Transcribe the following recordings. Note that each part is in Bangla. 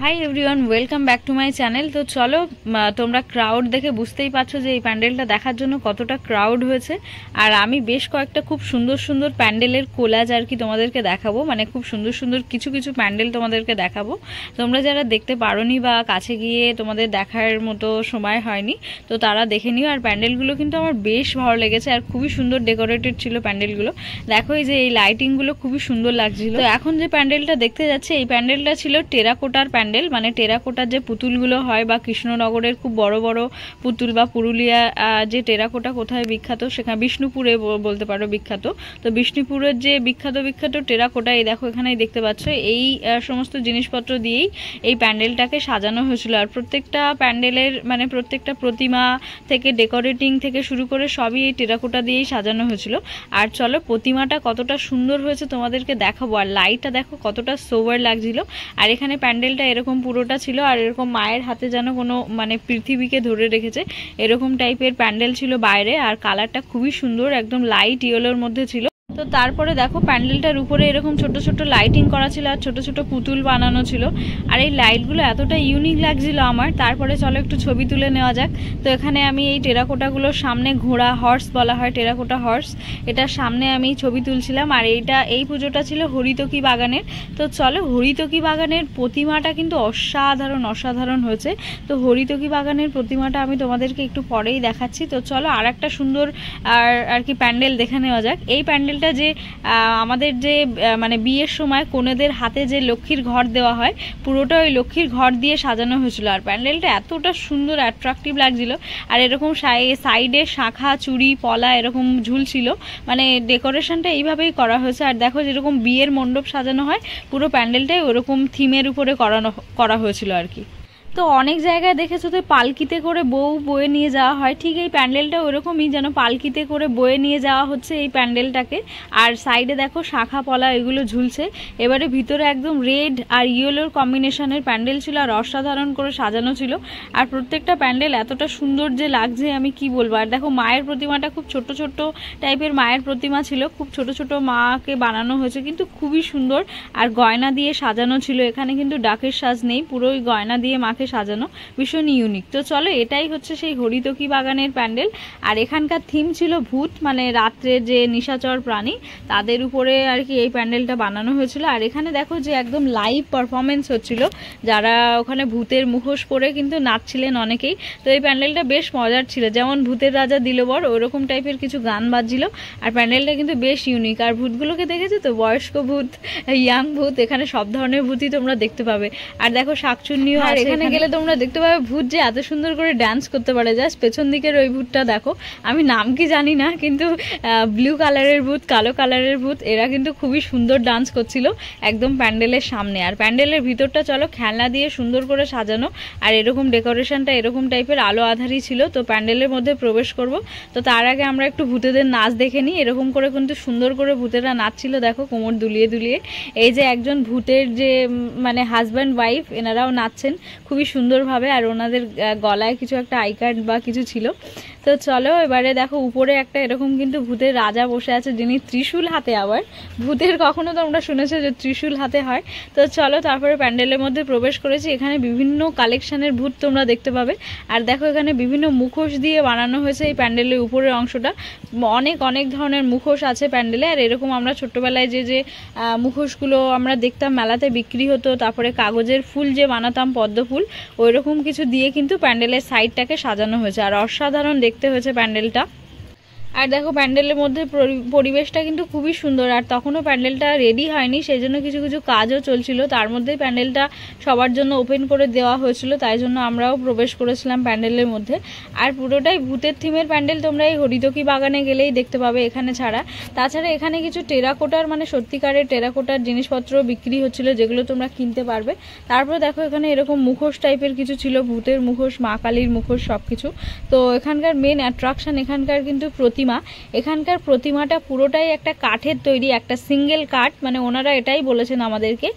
Hi everyone, welcome back to my channel. তো চলো, তোমরা ক্রাউড দেখে বুঝতেই পারছো যে এই প্যান্ডেলটা দেখার জন্য কতটা ক্রাউড হয়েছে। আর আমি বেশ কয়েকটা খুব সুন্দর সুন্দর প্যান্ডেলের কোলাজ আর কি তোমাদেরকে দেখাবো, মানে খুব সুন্দর সুন্দর কিছু কিছু প্যান্ডেল তোমাদেরকে দেখাবো। তোমরা যারা দেখতে পারোনি বা কাছে গিয়ে তোমাদের দেখার মতো সময় হয়নি, তো তারা দেখে নিও। আর প্যান্ডেলগুলো কিন্তু আমার বেশ ভালো লেগেছে আর খুবই সুন্দর ডেকোরেটেড ছিল প্যান্ডেলগুলো। দেখো এই যে এই লাইটিংগুলো খুবই সুন্দর লাগছিল। তো এখন যে প্যান্ডেলটা দেখতে যাচ্ছে এই প্যান্ডেলটা ছিল টেরাকোটার প্যান্ডেল, মানে টেরাকোটার যে পুতুলগুলো হয় বা কৃষ্ণনগরের খুব বড় বড় পুতুল বা পুরুলিয়া যে টেরাকোটা কোথায় বিখ্যাত, সেখানে বিষ্ণুপুরে বলতে পারো বিখ্যাত। তো বিষ্ণুপুরের যে বিখ্যাত টেরাকোটা, এই দেখো এখানেই দেখতে পাচ্ছ, এই সমস্ত জিনিসপত্র দিয়েই এই প্যান্ডেলটাকে সাজানো হয়েছিল। আর প্রত্যেকটা প্যান্ডেলের মানে প্রত্যেকটা প্রতিমা থেকে ডেকোরেটিং থেকে শুরু করে সবই এই টেরাকোটা দিয়েই সাজানো হয়েছিল। আর চলো প্রতিমাটা কতটা সুন্দর হয়েছে তোমাদেরকে দেখাবো। আর লাইটটা দেখো কতটা সোবার লাগছিল। আর এখানে প্যান্ডেলটা এরকম পুরোটা ছিল, আর এরকম মায়ের হাতে যেন কোনো মানে পৃথিবীকে ধরে রেখেছে এরকম টাইপের প্যান্ডেল ছিল বাইরে। আর কালারটা খুবই সুন্দর, একদম লাইট ইয়েলোর মধ্যে ছিল। তো তারপরে দেখো প্যান্ডেলটার উপরে এরকম ছোট ছোট লাইটিং করা ছিল আর ছোট ছোট পুতুল বানানো ছিল। আর এই লাইটগুলো এতটা ইউনিক লাগছিল আমার। তারপরে চলো একটু ছবি তুলে নেওয়া যাক। তো এখানে আমি এই টেরাকোটাগুলোর সামনে ঘোড়া, হর্স বলা হয়, টেরাকোটা হর্স, এটার সামনে আমি ছবি তুলছিলাম। আর এই পুজোটা ছিল হরিতকি বাগানের। তো চলো, হরিতকি বাগানের প্রতিমাটা কিন্তু অসাধারণ হয়েছে। তো হরিতকি বাগানের প্রতিমাটা আমি তোমাদেরকে একটু পরেই দেখাচ্ছি। তো চলো আর একটা সুন্দর আর কি প্যান্ডেল দেখে নেওয়া যাক। এই প্যান্ডেলটা যে আমাদের যে মানে বিয়ের সময় কনেদের হাতে যে লক্ষ্মীর ঘর দেওয়া হয়, পুরোটা ওই লক্ষ্মীর ঘর দিয়ে সাজানো হয়েছিল। আর প্যান্ডেলটা এতটা সুন্দর অ্যাট্রাকটিভ লাগছিল। আর এরকম সাইডে শাখা চুড়ি পলা এরকম ঝুলছিল, মানে ডেকোরেশনটা এইভাবেই করা হয়েছে। আর দেখো যেরকম বিয়ের মণ্ডপ সাজানো হয়, পুরো প্যান্ডেলটাই ওরকম থিমের উপরে করা হয়েছিল আর কি। তো অনেক জায়গায় দেখেছো তো পালকিতে করে বউ বয়ে নিয়ে যাওয়া হয়, ঠিক এই প্যান্ডেলটা ওরকমই, যেন পালকিতে করে বয়ে নিয়ে যাওয়া হচ্ছে এই প্যান্ডেলটাকে। আর সাইডে দেখো শাখা পলা এগুলো ঝুলছে। এবারে ভিতরে একদম রেড আর ইয়েলোর কম্বিনেশনের প্যান্ডেল ছিল আর অসাধারণ করে সাজানো ছিল। আর প্রত্যেকটা প্যান্ডেল এতটা সুন্দর যে লাগছে আমি কি বলবো। আর দেখো মায়ের প্রতিমাটা খুব ছোট ছোট টাইপের মায়ের প্রতিমা ছিল, খুব ছোট ছোট মাকে বানানো হয়েছে, কিন্তু খুবই সুন্দর। আর গয়না দিয়ে সাজানো ছিল, এখানে কিন্তু ডাকের সাজ নেই, পুরোই গয়না দিয়ে মাকে সাজানো, ভীষণ ইউনিক। তো চলো এটাই হচ্ছে সেই হরিতকি বাগানের প্যান্ডেল। আর এখানকার থিম ছিল ভূত, মানে রাত্রে যে নিশাচর প্রাণী তাদের উপরে আর কি এই প্যান্ডেলটা বানানো হয়েছিল। আর এখানে দেখো যে একদম লাইভ পারফরমেন্স হচ্ছিল, যারা ওখানে ভূতের মুখোশ পরে কিন্তু নাচছিলেন অনেকেই। তো এই প্যান্ডেলটা বেশ মজার ছিল, যেমন ভূতের রাজা দিলবর ওরকম টাইপের কিছু গান বাজছিল। আর প্যান্ডেলটা কিন্তু বেশ ইউনিক। আর ভূতগুলোকে দেখেছো তো, বয়স্ক ভূত, ইয়াং ভূত, এখানে সব ধরনের ভূতই তোমরা দেখতে পাবে। আর দেখো শাকচুন্নিও আর এখানে গেলে তোমরা দেখতে পাবে ভূত যে এত সুন্দর করে ডান্স করতে পারে। জাস্ট পেছন দিকের ওই ভূতটা দেখো, আমি নাম কি জানি না, কিন্তু ব্লু কালারের ভূত, কালো কালারের ভূত, এরা কিন্তু খুবই সুন্দর ডান্স করছিল একদম প্যান্ডেলের সামনে। আর প্যান্ডেলের ভিতরটা চলো খেলনা দিয়ে সুন্দর করে সাজানো, আর এরকম ডেকোরেশনটা এরকম টাইপের আলো আধারি ছিল। তো প্যান্ডেলের মধ্যে প্রবেশ করব, তো তার আগে আমরা একটু ভূতেদের নাচ দেখে নিই। এরকম করে কিন্তু সুন্দর করে ভূতেরা নাচছিল, দেখো কোমর দুলিয়ে দুলিয়ে। এই যে একজন ভূতের যে মানে হাজব্যান্ড ওয়াইফ, এনারাও নাচছেন খুবই সুন্দরভাবে। আর ওনাদের গলায় কিছু একটা আই কার্ড বা কিছু ছিল। তো চলো এবারে দেখো উপরে একটা এরকম কিন্তু ভূতের রাজা বসে আছে, যিনি ত্রিশূল হাতে। আবার ভূতের কখনো তোমরা শুনেছো যে ত্রিশূল হাতে হয়? তো চলো তারপরে প্যান্ডেলের মধ্যে প্রবেশ করেছি। এখানে বিভিন্ন কালেকশনের ভূত তোমরা দেখতে পাবে। আর দেখো এখানে বিভিন্ন মুখোশ দিয়ে বানানো হয়েছে এই প্যান্ডেলের উপরের অংশটা, অনেক ধরনের মুখোশ আছে প্যান্ডেলে। আর এরকম আমরা ছোট্টবেলায় যে মুখোশগুলো আমরা দেখতাম মেলাতে বিক্রি হতো, তারপরে কাগজের ফুল যে বানাতাম পদ্ম ফুল, ওইরকম কিছু দিয়ে কিন্তু প্যান্ডেলের সাইডটাকে সাজানো হয়েছে। আর অসাধারণ দেখতে হয়েছে প্যান্ডেলটা। আর দেখো প্যান্ডেলের মধ্যে পরিবেশটা কিন্তু খুবই সুন্দর। আর তখনও প্যান্ডেলটা রেডি হয়নি, সেই জন্য কিছু কিছু কাজও চলছিল, তার মধ্যেই প্যান্ডেলটা সবার জন্য ওপেন করে দেওয়া হয়েছিল, তাই জন্য আমরাও প্রবেশ করেছিলাম প্যান্ডেলের মধ্যে। আর পুরোটাই ভূতের থিমের প্যান্ডেল, তোমরা এই হরিতকি বাগানে গেলেই দেখতে পাবে এখানে ছাড়া। তাছাড়া এখানে কিছু টেরাকোটার মানে সত্যিকারের টেরাকোটার জিনিসপত্র বিক্রি হচ্ছিল, যেগুলো তোমরা কিনতে পারবে। তারপরে দেখো এখানে এরকম মুখোশ টাইপের কিছু ছিল, ভূতের মুখোশ, মা কালীর মুখোশ, সব কিছু। তো এখানকার মেন অ্যাট্রাকশন এখানকার কিন্তু প্রতিমা প্রতিমা, এখানকার প্রতিমাটা পুরোটাই একটা কাঠের তৈরি, একটা সিঙ্গেল কাঠ, মানে ওনারা এটাই বলেছেন আমাদেরকে,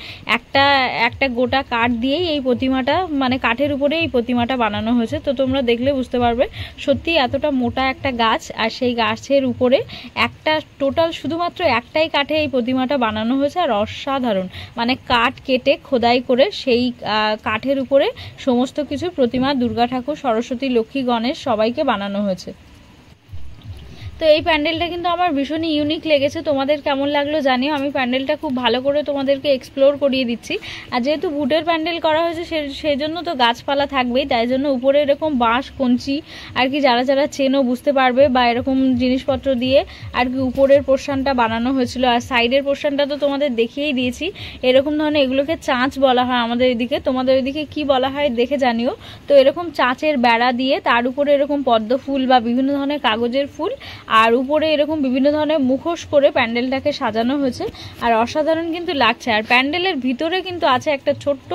একটা গোটা কাঠ দিয়েই এই প্রতিমাটা, মানে কাঠের উপরে এই প্রতিমাটা বানানো হয়েছে। তো তোমরা দেখলে বুঝতে পারবে সত্যি এতটা মোটা একটা গাছ, আর সেই গাছের উপরে একটা টোটাল শুধুমাত্র একটাই কাঠে এই প্রতিমাটা বানানো হয়েছে। আর অসাধারণ, মানে কাঠ কেটে খোদাই করে সেই কাঠের উপরে সমস্ত কিছু প্রতিমা, দুর্গা ঠাকুর, সরস্বতী, লক্ষ্মী, গণেশ সবাইকে বানানো হয়েছে। তো এই প্যান্ডেলটা কিন্তু আমার ভীষণই ইউনিক লেগেছে। তোমাদের কেমন লাগলো জানিও। আমি প্যান্ডেলটা খুব ভালো করে তোমাদেরকে এক্সপ্লোর করিয়ে দিচ্ছি। আর যেহেতু ভুটের প্যান্ডেল করা হয়েছে সেই জন্য তো গাছপালা থাকবেই, তাই জন্য উপরে এরকম বাঁশ, কঞ্চি আর কি যারা যারা চেনো বুঝতে পারবে, বা এরকম জিনিসপত্র দিয়ে আর কি উপরের পোর্শনটা বানানো হয়েছিল। আর সাইডের পোর্শনটা তো তোমাদের দেখিয়েই দিয়েছি। এরকম ধরনের এগুলোকে চাঁচ বলা হয় আমাদের এদিকে, তোমাদের এদিকে কি বলা হয় দেখে জানিও। তো এরকম চাঁচের বেড়া দিয়ে তার উপরে এরকম পদ্ম ফুল বা বিভিন্ন ধরনের কাগজের ফুল, আর উপরে এরকম বিভিন্ন ধরনের মুখোশ করে প্যান্ডেলটাকে সাজানো হয়েছে। আর অসাধারণ কিন্তু লাগছে। আর প্যান্ডেলের ভিতরে কিন্তু আছে একটা ছোট্ট,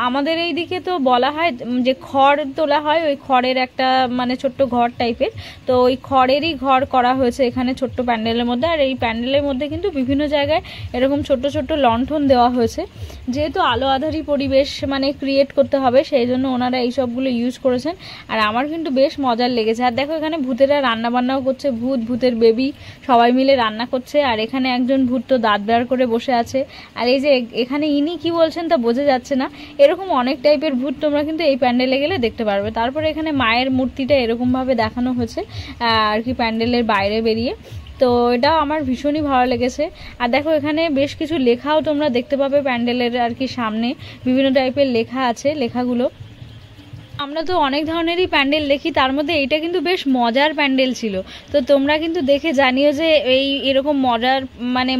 আমাদের এই দিকে তো বলা হয় যে খড় তোলা হয়, ওই খড়ের একটা মানে ছোট্ট ঘর টাইপের, তো ওই খড়েরই ঘর করা হয়েছে এখানে ছোট্ট প্যান্ডেলের মধ্যে। আর এই প্যান্ডেলের মধ্যে কিন্তু বিভিন্ন জায়গায় এরকম ছোট্ট ছোট্ট লণ্ঠন দেওয়া হয়েছে, যেহেতু আলো আঁধারি পরিবেশ মানে ক্রিয়েট করতে হবে, সেই জন্য ওনারা এই সবগুলো ইউজ করেছেন। আর আমার কিন্তু বেশ মজার লেগেছে। আর দেখো এখানে ভূতেরা রান্না বান্নাও করছে, ভূতের বেবি সবাই মিলে রান্না করছে। আর এখানে একজন ভূত তো দাঁত বের করে বসে আছে। আর এই যে এখানে ইনি কি বলছেন তা বোঝা যাচ্ছে না। এরকম অনেক টাইপের ভূত তোমরা কিন্তু এই প্যান্ডেলে গেলে দেখতে পারবে। তারপরে এখানে মায়ের মূর্তিটা এরকম ভাবে দেখানো হয়েছে আর কি প্যান্ডেলের বাইরে বেরিয়ে। তো এটাও আমার ভীষণই ভালো লেগেছে। আর দেখো এখানে বেশ কিছু লেখাও তোমরা দেখতে পাবে প্যান্ডেলের আর কি সামনে, বিভিন্ন টাইপের লেখা আছে। লেখাগুলো আমরা তো অনেক ধরনেরই প্যান্ডেল দেখি, তার মধ্যে এইটা কিন্তু বেশ মজার প্যান্ডেল ছিল। তো তোমরা কিন্তু দেখে জানিও যে এরকম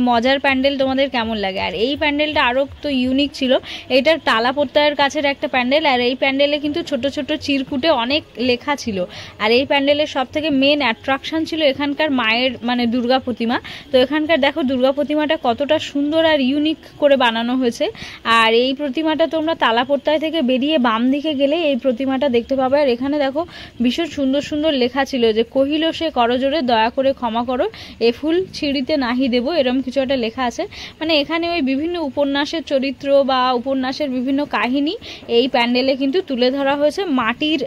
মজার প্যান্ডেল তোমাদের কেমন লাগে। আর এই প্যান্ডেলটা আরও তো ইউনিক ছিল। এইটার টালা প্রত্যয়ের কাছের একটা প্যান্ডেল। আর এই প্যান্ডেলে কিন্তু ছোট ছোট চিরকুটে অনেক লেখা ছিল। আর এই প্যান্ডেলের সব থেকে মেন অ্যাট্রাকশন ছিল এখানকার মায়ের মানে দুর্গা প্রতিমা। তো এখানকার দেখো দুর্গা প্রতিমাটা কতটা সুন্দর আর ইউনিক করে বানানো হয়েছে। আর এই প্রতিমাটা তোমরা টালা প্রত্যয় থেকে বেরিয়ে বাম দিকে গেলে এই প্রতিমাটা দেখতে পাবে। আর এখানে দেখো ভীষণ সুন্দর সুন্দর লেখা ছিল যে কহিল সে করজোরে দয়া করে ক্ষমা করো, এ ফুল ছিঁড়িতে নাহি দেবো, এরকম কিছু একটা লেখা আছে। মানে এখানে ওই বিভিন্ন উপন্যাসের চরিত্র বা উপন্যাসের বিভিন্ন কাহিনী এই প্যান্ডেলে কিন্তু তুলে ধরা হয়েছে মাটির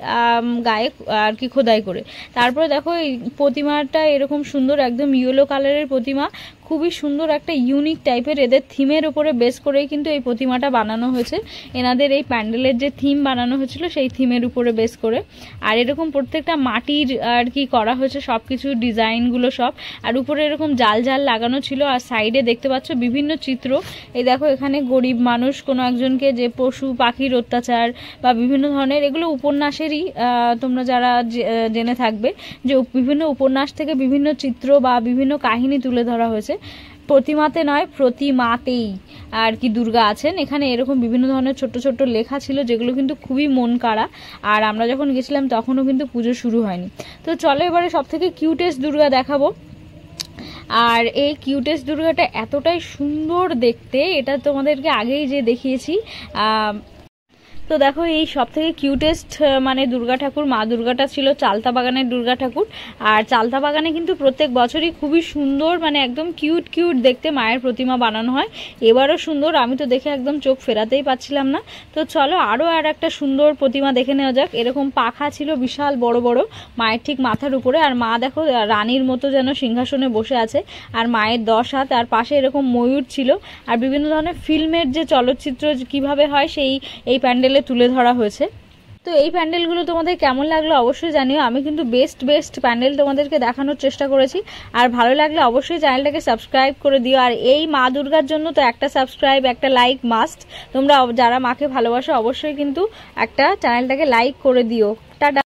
গায়ে আর কি খোদাই করে। তারপরে দেখো এই প্রতিমাটা এরকম সুন্দর একদম ইয়েলো কালারের প্রতিমা, খুবই সুন্দর একটা ইউনিক টাইপের। এদের থিমের উপরে বেস করেই কিন্তু এই প্রতিমাটা বানানো হয়েছে। এনাদের এই প্যান্ডেলের যে থিম বানানো হয়েছিল সেই থিমের উপরে বেস করে। আর এরকম প্রত্যেকটা মাটির আর কি করা হয়েছে সব কিছু, ডিজাইনগুলো সব। আর উপরে এরকম জাল জাল লাগানো ছিল। আর সাইডে দেখতে পাচ্ছ বিভিন্ন চিত্র। এই দেখো এখানে গরিব মানুষ কোনো একজনকে যে পশু পাখির অত্যাচার বা বিভিন্ন ধরনের, এগুলো উপন্যাসেরই, তোমরা যারা জেনে থাকবে যে বিভিন্ন উপন্যাস থেকে বিভিন্ন চিত্র বা বিভিন্ন কাহিনী তুলে ধরা হয়েছে। প্রতিমাতে নয়, প্রতিমাতেই আর কি দুর্গা আছেন। এখানে এরকম বিভিন্ন ধরনের ছোট্ট ছোট্ট লেখা ছিল, যেগুলো কিন্তু খুবই মন কাড়া। আর আমরা যখন গেছিলাম তখনও কিন্তু পুজো শুরু হয়নি। তো চলো এবারে সব থেকে কিউটেস্ট দুর্গা দেখাবো। আর এই কিউটেস্ট দুর্গাটা এতটাই সুন্দর দেখতে, এটা তোমাদেরকে আগেই যে দেখিয়েছি। তো দেখো এই সব থেকে কিউটেস্ট মানে দুর্গা ঠাকুর, মা দুর্গাটা ছিল চালতা বাগানের দুর্গা ঠাকুর। আর চালতা বাগানে কিন্তু প্রত্যেক বছরই খুবই সুন্দর মানে একদম কিউট কিউট দেখতে মায়ের প্রতিমা বানানো হয়। এবারও সুন্দর, আমি তো দেখে একদম চোখ ফেরাতেই পাচ্ছিলাম না। তো চলো আরও আর একটা সুন্দর প্রতিমা দেখে নেওয়া যাক। এরকম পাখা ছিল বিশাল বড় বড় মায়ের ঠিক মাথার উপরে। আর মা দেখো রানীর মতো যেন সিংহাসনে বসে আছে। আর মায়ের 10 হাত, আর পাশে এরকম ময়ূর ছিল। আর বিভিন্ন ধরনের ফিল্মের যে চলচ্চিত্র কিভাবে হয় সেই এই প্যান্ডেলে তুলে ধরা হয়েছে। তো এই প্যান্ডেলগুলো তোমাদের কেমন লাগলো অবশ্যই জানিও। আমি কিন্তু বেস্ট প্যান্ডেল তোমাদেরকে দেখানোর চেষ্টা করেছি। আর ভালো লাগলে অবশ্যই চ্যানেলটাকে সাবস্ক্রাইব করে দিও। আর এই মা দুর্গার জন্য তো একটা সাবস্ক্রাইব, একটা লাইক মাস্ট। তোমরা যারা মাকে ভালোবাসো অবশ্যই কিন্তু একটা চ্যানেলটাকে লাইক করে দিও। টাটা।